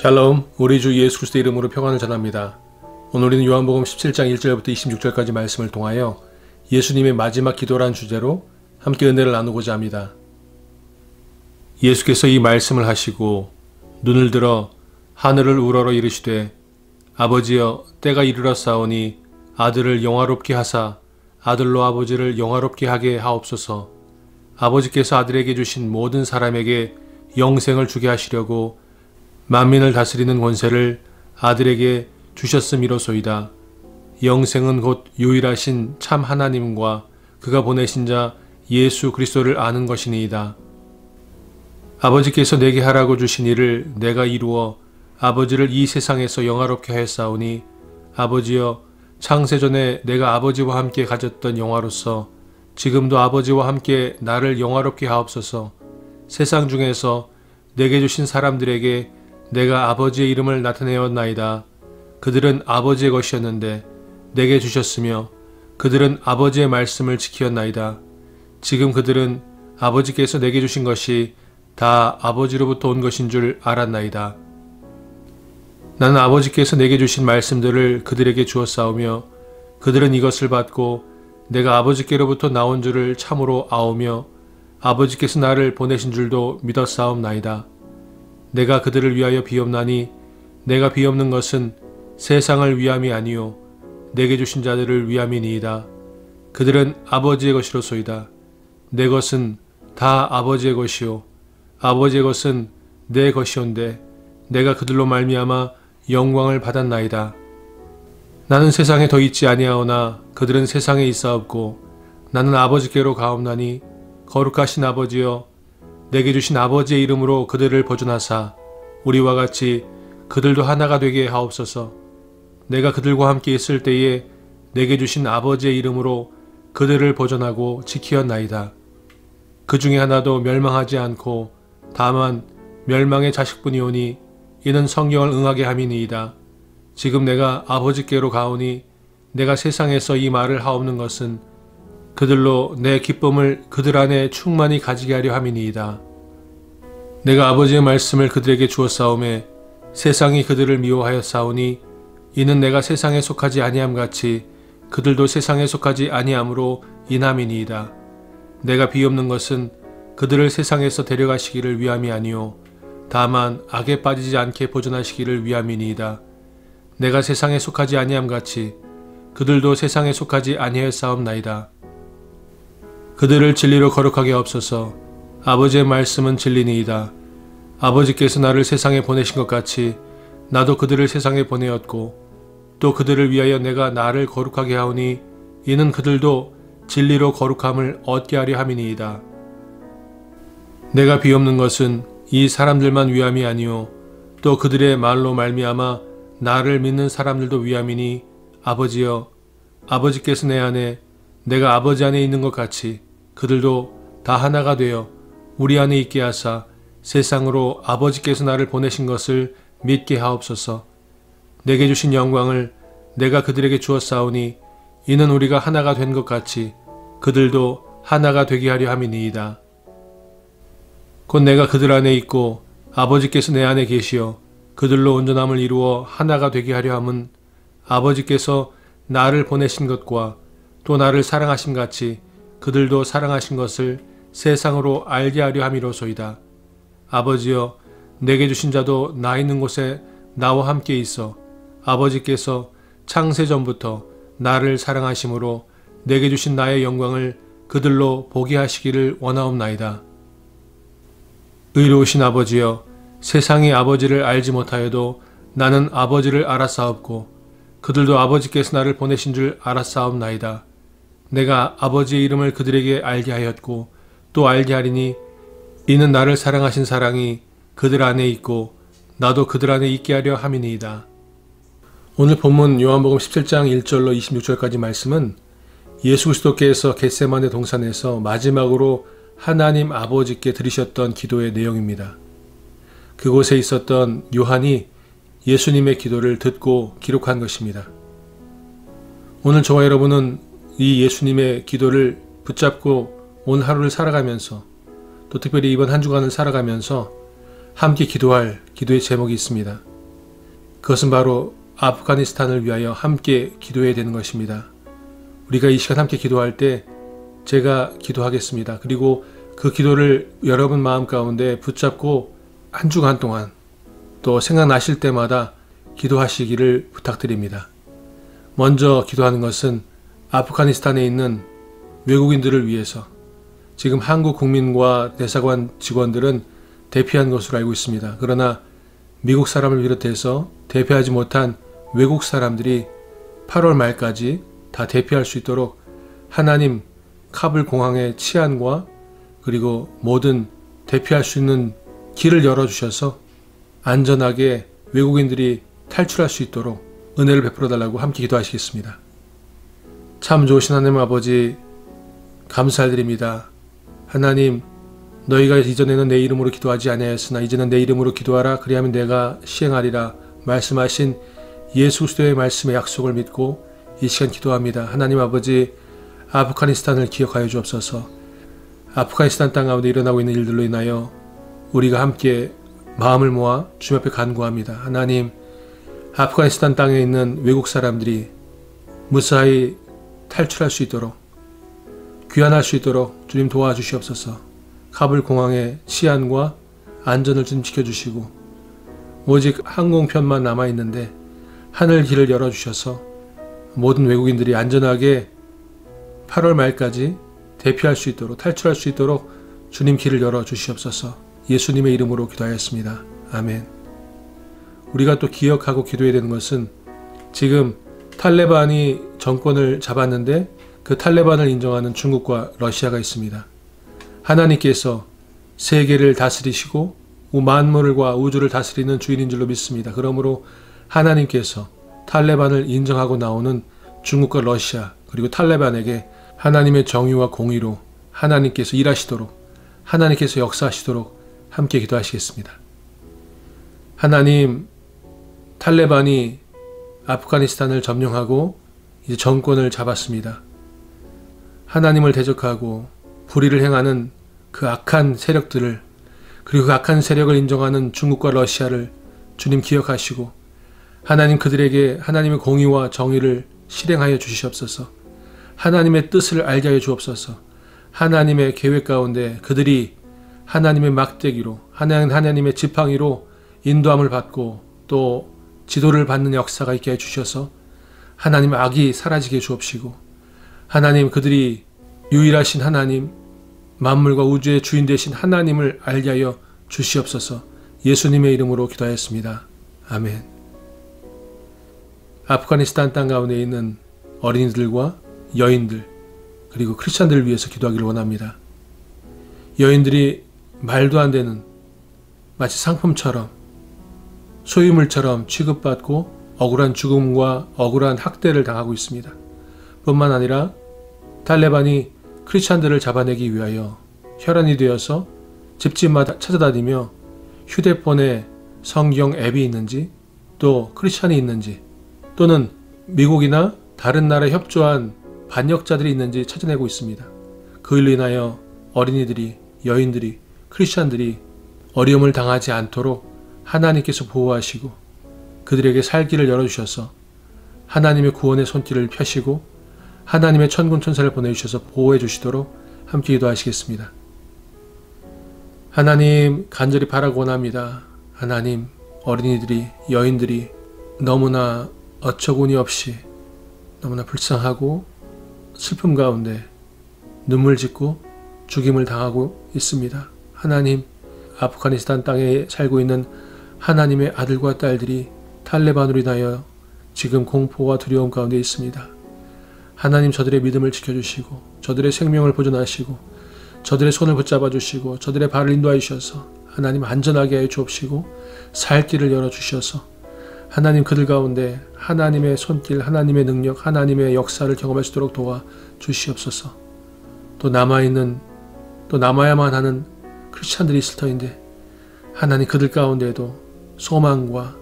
샬롬, 우리 주 예수 그리스도 이름으로 평안을 전합니다. 오늘 우리는 요한복음 17장 1절부터 26절까지 말씀을 통하여 예수님의 마지막 기도라는 주제로 함께 은혜를 나누고자 합니다. 예수께서 이 말씀을 하시고 눈을 들어 하늘을 우러러 이르시되 아버지여 때가 이르렀사오니 아들을 영화롭게 하사 아들로 아버지를 영화롭게 하게 하옵소서. 아버지께서 아들에게 주신 모든 사람에게 영생을 주게 하시려고 만민을 다스리는 권세를 아들에게 주셨음이로소이다. 영생은 곧 유일하신 참 하나님과 그가 보내신 자 예수 그리스도를 아는 것이니이다. 아버지께서 내게 하라고 주신 일을 내가 이루어 아버지를 이 세상에서 영화롭게 하였사오니 아버지여 창세전에 내가 아버지와 함께 가졌던 영화로서 지금도 아버지와 함께 나를 영화롭게 하옵소서. 세상 중에서 내게 주신 사람들에게 내가 아버지의 이름을 나타내었나이다. 그들은 아버지의 것이었는데 내게 주셨으며 그들은 아버지의 말씀을 지키었나이다. 지금 그들은 아버지께서 내게 주신 것이 다 아버지로부터 온 것인 줄 알았나이다. 나는 아버지께서 내게 주신 말씀들을 그들에게 주었사오며 그들은 이것을 받고 내가 아버지께로부터 나온 줄을 참으로 아오며 아버지께서 나를 보내신 줄도 믿었사옵나이다. 내가 그들을 위하여 비옵나니 내가 비옵는 것은 세상을 위함이 아니요 내게 주신 자들을 위함이니이다. 그들은 아버지의 것이로소이다. 내 것은 다 아버지의 것이요 아버지의 것은 내 것이온데 내가 그들로 말미암아 영광을 받았나이다. 나는 세상에 더 있지 아니하오나 그들은 세상에 있사옵고 나는 아버지께로 가옵나니 거룩하신 아버지여 내게 주신 아버지의 이름으로 그들을 보존하사 우리와 같이 그들도 하나가 되게 하옵소서. 내가 그들과 함께 있을 때에 내게 주신 아버지의 이름으로 그들을 보존하고 지키었나이다. 그 중에 하나도 멸망하지 않고 다만 멸망의 자식뿐이오니 이는 성경을 응하게 함이니이다. 지금 내가 아버지께로 가오니 내가 세상에서 이 말을 하옵는 것은 그들로 내 기쁨을 그들 안에 충만히 가지게 하려 함이니이다. 내가 아버지의 말씀을 그들에게 주었사오매 세상이 그들을 미워하였사오니 이는 내가 세상에 속하지 아니함 같이 그들도 세상에 속하지 아니함으로 인함이니이다. 내가 비옵는 것은 그들을 세상에서 데려가시기를 위함이 아니요 다만 악에 빠지지 않게 보존하시기를 위함이니이다. 내가 세상에 속하지 아니함 같이 그들도 세상에 속하지 아니하였사옵나이다. 그들을 진리로 거룩하게 하옵소서. 아버지의 말씀은 진리니이다. 아버지께서 나를 세상에 보내신 것 같이 나도 그들을 세상에 보내었고 또 그들을 위하여 내가 나를 거룩하게 하오니 이는 그들도 진리로 거룩함을 얻게 하려 함이니이다. 내가 비옵는 것은 이 사람들만 위함이 아니요 또 그들의 말로 말미암아 나를 믿는 사람들도 위함이니 아버지여 아버지께서 내 안에 내가 아버지 안에 있는 것 같이 그들도 다 하나가 되어 우리 안에 있게 하사 세상으로 아버지께서 나를 보내신 것을 믿게 하옵소서. 내게 주신 영광을 내가 그들에게 주었사오니 이는 우리가 하나가 된 것 같이 그들도 하나가 되게 하려 함이니이다. 곧 내가 그들 안에 있고 아버지께서 내 안에 계시어 그들로 온전함을 이루어 하나가 되게 하려 함은 아버지께서 나를 보내신 것과 또 나를 사랑하심 같이 그들도 사랑하신 것을 세상으로 알게 하려 함이로소이다. 아버지여 내게 주신 자도 나 있는 곳에 나와 함께 있어 아버지께서 창세전부터 나를 사랑하심으로 내게 주신 나의 영광을 그들로 보게 하시기를 원하옵나이다. 의로우신 아버지여 세상이 아버지를 알지 못하여도 나는 아버지를 알았사옵고 그들도 아버지께서 나를 보내신 줄 알았사옵나이다. 내가 아버지의 이름을 그들에게 알게 하였고 또 알게 하리니 이는 나를 사랑하신 사랑이 그들 안에 있고 나도 그들 안에 있게 하려 함이니이다. 오늘 본문 요한복음 17장 1절로 26절까지 말씀은 예수 그리스도께서 겟세마네 동산에서 마지막으로 하나님 아버지께 드리셨던 기도의 내용입니다. 그곳에 있었던 요한이 예수님의 기도를 듣고 기록한 것입니다. 오늘 저와 여러분은 이 예수님의 기도를 붙잡고 오늘 하루를 살아가면서 또 특별히 이번 한 주간을 살아가면서 함께 기도할 기도의 제목이 있습니다. 그것은 바로 아프가니스탄을 위하여 함께 기도해야 되는 것입니다. 우리가 이 시간 함께 기도할 때 제가 기도하겠습니다. 그리고 그 기도를 여러분 마음 가운데 붙잡고 한 주간 동안 또 생각나실 때마다 기도하시기를 부탁드립니다. 먼저 기도하는 것은 아프가니스탄에 있는 외국인들을 위해서 지금 한국 국민과 대사관 직원들은 대피한 것으로 알고 있습니다. 그러나 미국 사람을 비롯해서 대피하지 못한 외국 사람들이 8월 말까지 다 대피할 수 있도록 하나님 카불 공항의 치안과 그리고 모든 대피할 수 있는 길을 열어주셔서 안전하게 외국인들이 탈출할 수 있도록 은혜를 베풀어 달라고 함께 기도하시겠습니다. 참 좋으신 하나님 아버지 감사드립니다. 하나님 너희가 이전에는 내 이름으로 기도하지 아니하였으나 이제는 내 이름으로 기도하라 그리하면 내가 시행하리라 말씀하신 예수 그리스도의 말씀의 약속을 믿고 이 시간 기도합니다. 하나님 아버지 아프가니스탄을 기억하여 주옵소서. 아프가니스탄 땅 가운데 일어나고 있는 일들로 인하여 우리가 함께 마음을 모아 주님 앞에 간구합니다. 하나님 아프가니스탄 땅에 있는 외국 사람들이 무사히 탈출할 수 있도록 귀환할 수 있도록 주님 도와주시옵소서. 카불 공항의 치안과 안전을 좀 지켜주시고 오직 항공편만 남아있는데 하늘 길을 열어주셔서 모든 외국인들이 안전하게 8월 말까지 대피할 수 있도록 탈출할 수 있도록 주님 길을 열어주시옵소서. 예수님의 이름으로 기도하였습니다. 아멘. 우리가 또 기억하고 기도해야 되는 것은 지금 탈레반이 정권을 잡았는데 그 탈레반을 인정하는 중국과 러시아가 있습니다. 하나님께서 세계를 다스리시고 만물과 우주를 다스리는 주인인 줄로 믿습니다. 그러므로 하나님께서 탈레반을 인정하고 나오는 중국과 러시아 그리고 탈레반에게 하나님의 정의와 공의로 하나님께서 일하시도록 하나님께서 역사하시도록 함께 기도하시겠습니다. 하나님 탈레반이 아프가니스탄을 점령하고 이제 정권을 잡았습니다. 하나님을 대적하고 불의를 행하는 그 악한 세력들을 그리고 그 악한 세력을 인정하는 중국과 러시아를 주님 기억하시고 하나님 그들에게 하나님의 공의와 정의를 실행하여 주시옵소서. 하나님의 뜻을 알게 하여 주옵소서. 하나님의 계획 가운데 그들이 하나님의 막대기로 하나님의 지팡이로 인도함을 받고 또 지도를 받는 역사가 있게 해주셔서 하나님의 악이 사라지게 주옵시고 하나님 그들이 유일하신 하나님 만물과 우주의 주인 되신 하나님을 알게 하여 주시옵소서. 예수님의 이름으로 기도하였습니다. 아멘. 아프가니스탄 땅 가운데 있는 어린이들과 여인들 그리고 크리스찬들을 위해서 기도하기를 원합니다. 여인들이 말도 안 되는 마치 상품처럼 소유물처럼 취급받고 억울한 죽음과 억울한 학대를 당하고 있습니다. 뿐만 아니라 탈레반이 크리스찬들을 잡아내기 위하여 혈안이 되어서 집집마다 찾아다니며 휴대폰에 성경 앱이 있는지 또 크리스찬이 있는지 또는 미국이나 다른 나라에 협조한 반역자들이 있는지 찾아내고 있습니다. 그 일로 인하여 어린이들이 여인들이 크리스찬들이 어려움을 당하지 않도록 하나님께서 보호하시고 그들에게 살길을 열어주셔서 하나님의 구원의 손길을 펴시고 하나님의 천군 천사를 보내주셔서 보호해 주시도록 함께 기도하시겠습니다. 하나님 간절히 바라고 원합니다. 하나님 어린이들이 여인들이 너무나 어처구니 없이 너무나 불쌍하고 슬픔 가운데 눈물 짓고 죽임을 당하고 있습니다. 하나님 아프가니스탄 땅에 살고 있는 하나님의 아들과 딸들이 탈레반으로 인하여 지금 공포와 두려움 가운데 있습니다. 하나님 저들의 믿음을 지켜주시고 저들의 생명을 보존하시고 저들의 손을 붙잡아 주시고 저들의 발을 인도하여 주셔서 하나님 안전하게 하여 주옵시고 살 길을 열어주셔서 하나님 그들 가운데 하나님의 손길, 하나님의 능력, 하나님의 역사를 경험할 수 있도록 도와주시옵소서. 또 남아있는 또 남아야만 하는 크리스찬들이 있을 터인데 하나님 그들 가운데에도 소망과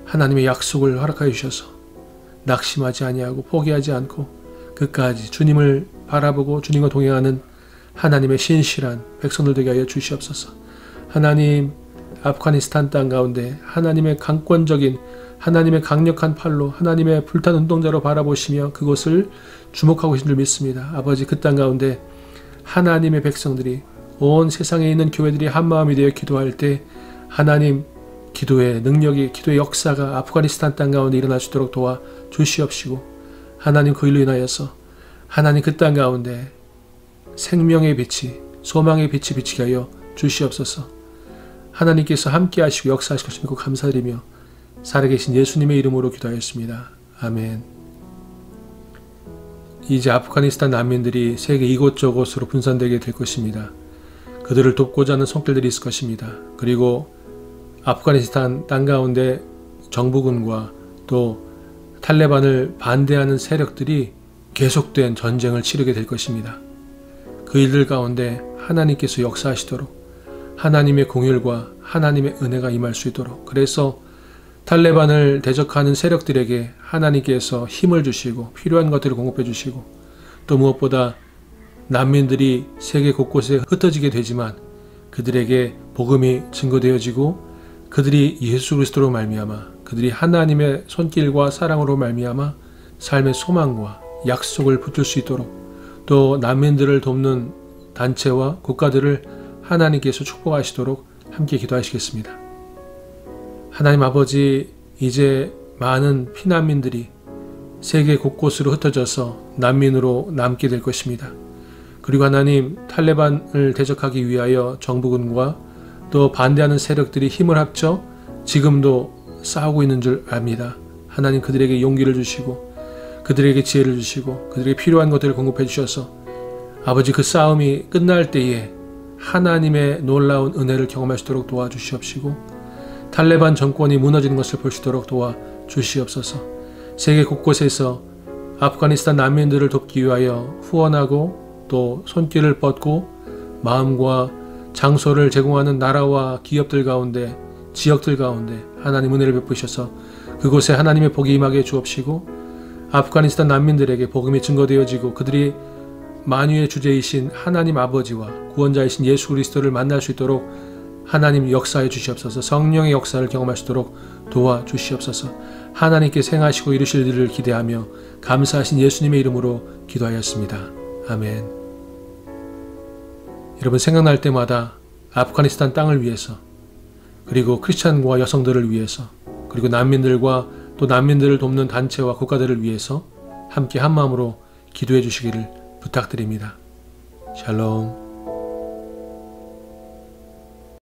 하나님의 약속을 허락하여 주셔서 낙심하지 아니하고 포기하지 않고 끝까지 주님을 바라보고 주님과 동행하는 하나님의 신실한 백성들 되게 하여 주시옵소서. 하나님 아프가니스탄 땅 가운데 하나님의 강권적인 하나님의 강력한 팔로 하나님의 불타는 눈동자로 바라보시며 그곳을 주목하고 계신 줄 믿습니다. 아버지, 그 땅 가운데 하나님의 백성들이 온 세상에 있는 교회들이 한마음이 되어 기도할 때 하나님 기도의 능력이, 기도의 역사가 아프가니스탄 땅 가운데 일어날 수 있도록 도와 주시옵시고, 하나님 그 일로 인하여서 하나님 그 땅 가운데 생명의 빛이, 소망의 빛이 비치게 하여 주시옵소서. 하나님께서 함께 하시고 역사하실 것을 믿고 감사드리며 살아계신 예수님의 이름으로 기도하였습니다. 아멘. 이제 아프가니스탄 난민들이 세계 이곳저곳으로 분산되게 될 것입니다. 그들을 돕고자 하는 손길들이 있을 것입니다. 그리고 아프가니스탄 땅 가운데 정부군과 또 탈레반을 반대하는 세력들이 계속된 전쟁을 치르게 될 것입니다. 그 일들 가운데 하나님께서 역사하시도록, 하나님의 공율과 하나님의 은혜가 임할 수 있도록, 그래서 탈레반을 대적하는 세력들에게 하나님께서 힘을 주시고 필요한 것들을 공급해 주시고, 또 무엇보다 난민들이 세계 곳곳에 흩어지게 되지만 그들에게 복음이 증거되어지고 그들이 예수 그리스도로 말미암아, 그들이 하나님의 손길과 사랑으로 말미암아 삶의 소망과 약속을 붙들 수 있도록, 또 난민들을 돕는 단체와 국가들을 하나님께서 축복하시도록 함께 기도하시겠습니다. 하나님 아버지, 이제 많은 피난민들이 세계 곳곳으로 흩어져서 난민으로 남게 될 것입니다. 그리고 하나님, 탈레반을 대적하기 위하여 정부군과 또 반대하는 세력들이 힘을 합쳐 지금도 싸우고 있는 줄 압니다. 하나님, 그들에게 용기를 주시고 그들에게 지혜를 주시고 그들에게 필요한 것들을 공급해 주셔서 아버지, 그 싸움이 끝날 때에 하나님의 놀라운 은혜를 경험할 수 있도록 도와주시옵시고, 탈레반 정권이 무너지는 것을 볼 수 있도록 도와주시옵소서. 세계 곳곳에서 아프가니스탄 난민들을 돕기 위하여 후원하고 또 손길을 뻗고 마음과 장소를 제공하는 나라와 기업들 가운데, 지역들 가운데 하나님 은혜를 베푸셔서 그곳에 하나님의 복이 임하게 주옵시고, 아프가니스탄 난민들에게 복음이 증거되어지고 그들이 만유의 주제이신 하나님 아버지와 구원자이신 예수 그리스도를 만날 수 있도록 하나님 역사해 주시옵소서. 성령의 역사를 경험할 수 있도록 도와주시옵소서. 하나님께서 행하시고 이루실 일을 기대하며 감사하신 예수님의 이름으로 기도하였습니다. 아멘. 여러분, 생각날 때마다 아프가니스탄 땅을 위해서, 그리고 크리스찬과 여성들을 위해서, 그리고 난민들과 또 난민들을 돕는 단체와 국가들을 위해서 함께 한마음으로 기도해 주시기를 부탁드립니다. 샬롬.